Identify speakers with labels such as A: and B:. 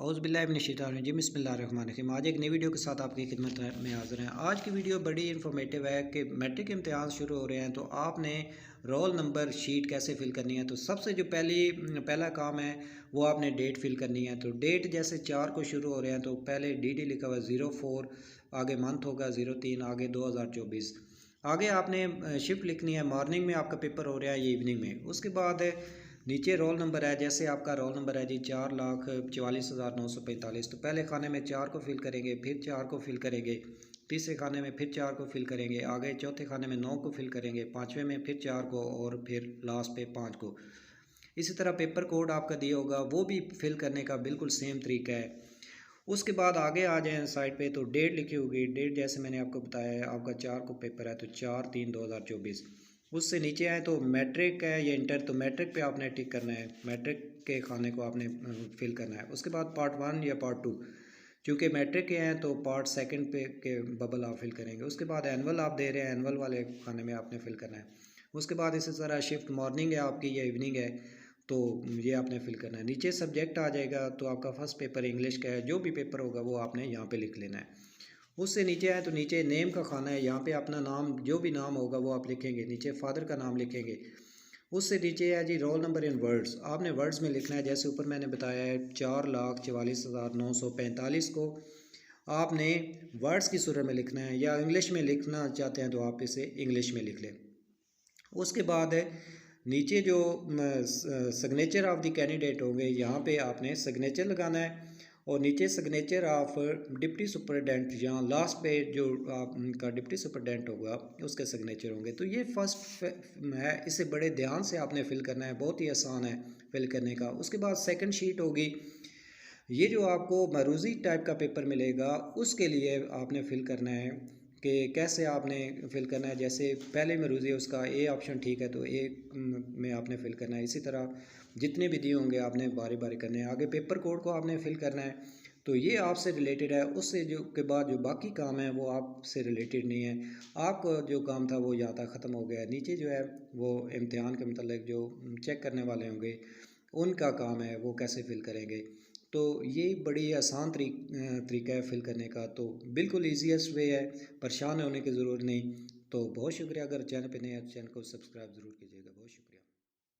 A: औज़ुबिल्लाहिमिनश्शैतानिर्रजीम बिस्मिल्लाहिर्रहमानिर्रहीम। आज एक नई वीडियो के साथ आपकी खिदमत में हाज़िर हैं। आज की वीडियो बड़ी इन्फॉर्मेटिव है कि मैट्रिक के इम्तिहान शुरू हो रहे हैं, तो आपने रोल नंबर शीट कैसे फ़िल करनी है। तो सबसे जो पहला काम है वो आपने डेट फ़िल करनी है। तो डेट जैसे 4 को शुरू हो रहे हैं तो पहले डी लिखा हुआ 04, आगे मंथ होगा 03, आगे 2024। आगे आपने शिफ्ट लिखनी है, मॉर्निंग में आपका पेपर हो रहा है या इवनिंग में। उसके बाद नीचे रोल नंबर है, जैसे आपका रोल नंबर है जी 4,44,945। तो पहले खाने में 4 को फिल करेंगे, फिर 4 को फिल करेंगे, तीसरे खाने में फिर 4 को फिल करेंगे, आगे चौथे खाने में 9 को फिल करेंगे, पाँचवें में फिर 4 को और फिर लास्ट पे 5 को। इसी तरह पेपर कोड आपका दिया होगा वो भी फिल करने का बिल्कुल सेम तरीका है। उसके बाद आगे आ जाएँ साइड पे तो डेट लिखी होगी। डेट जैसे मैंने आपको बताया है, आपका 4 को पेपर है तो 4/3/2024। उससे नीचे आए तो मैट्रिक है या इंटर, तो मैट्रिक पे आपने टिक करना है, मैट्रिक के खाने को आपने फिल करना है। उसके बाद पार्ट 1 या पार्ट 2, चूँकि मैट्रिक के हैं तो पार्ट सेकंड पे के बबल आप फिल करेंगे। उसके बाद एनुअल आप दे रहे हैं, एनुअल वाले खाने में आपने फिल करना है। उसके बाद इसी तरह शिफ्ट मॉर्निंग है आपकी या इवनिंग है तो ये आपने फिल करना है। नीचे सब्जेक्ट आ जाएगा तो आपका फर्स्ट पेपर इंग्लिश का है, जो भी पेपर होगा वो आपने यहाँ पे लिख लेना है। उससे नीचे आए तो नीचे नेम का खाना है, यहाँ पे अपना नाम जो भी नाम होगा वो आप लिखेंगे, नीचे फादर का नाम लिखेंगे। उससे नीचे है जी रोल नंबर इन वर्ड्स, आपने वर्ड्स में लिखना है। जैसे ऊपर मैंने बताया है 4,44,945 को आपने वर्ड्स की सूरत में लिखना है, या इंग्लिश में लिखना चाहते हैं तो आप इसे इंग्लिश में लिख लें। उसके बाद नीचे जो सिग्नेचर ऑफ द कैंडिडेट होंगे, यहाँ पे आपने सिग्नेचर लगाना है, और नीचे सिग्नेचर ऑफ डिप्टी सुपरिटेंडेंट, यहाँ लास्ट पे जो आपका डिप्टी सुपरिटेंडेंट होगा उसके सिग्नेचर होंगे। तो ये फर्स्ट है, इसे बड़े ध्यान से आपने फिल करना है, बहुत ही आसान है फिल करने का। उसके बाद सेकंड शीट होगी, ये जो आपको मरूजी टाइप का पेपर मिलेगा उसके लिए आपने फिल करना है कि कैसे आपने फिल करना है। जैसे पहले मरूजी है उसका ए ऑप्शन ठीक है तो ए में आपने फिल करना है। इसी तरह जितने भी दिए होंगे आपने बारी बारी करने हैं। आगे पेपर कोड को आपने फिल करना है। तो ये आपसे रिलेटेड है, उससे जो के बाद जो बाकी काम है वो आपसे रिलेटेड नहीं है। आपका जो काम था वो यहाँ तक ख़त्म हो गया है। नीचे जो है वो इम्तिहान के मतलब जो चेक करने वाले होंगे उनका काम है वो कैसे फिल करेंगे। तो ये बड़ी आसान तरीका है फिल करने का, तो बिल्कुल ईजीएस्ट वे है, परेशान होने की ज़रूरत नहीं। तो बहुत शुक्रिया, अगर चैनल पे नए हैं तो चैनल को सब्सक्राइब ज़रूर कीजिएगा।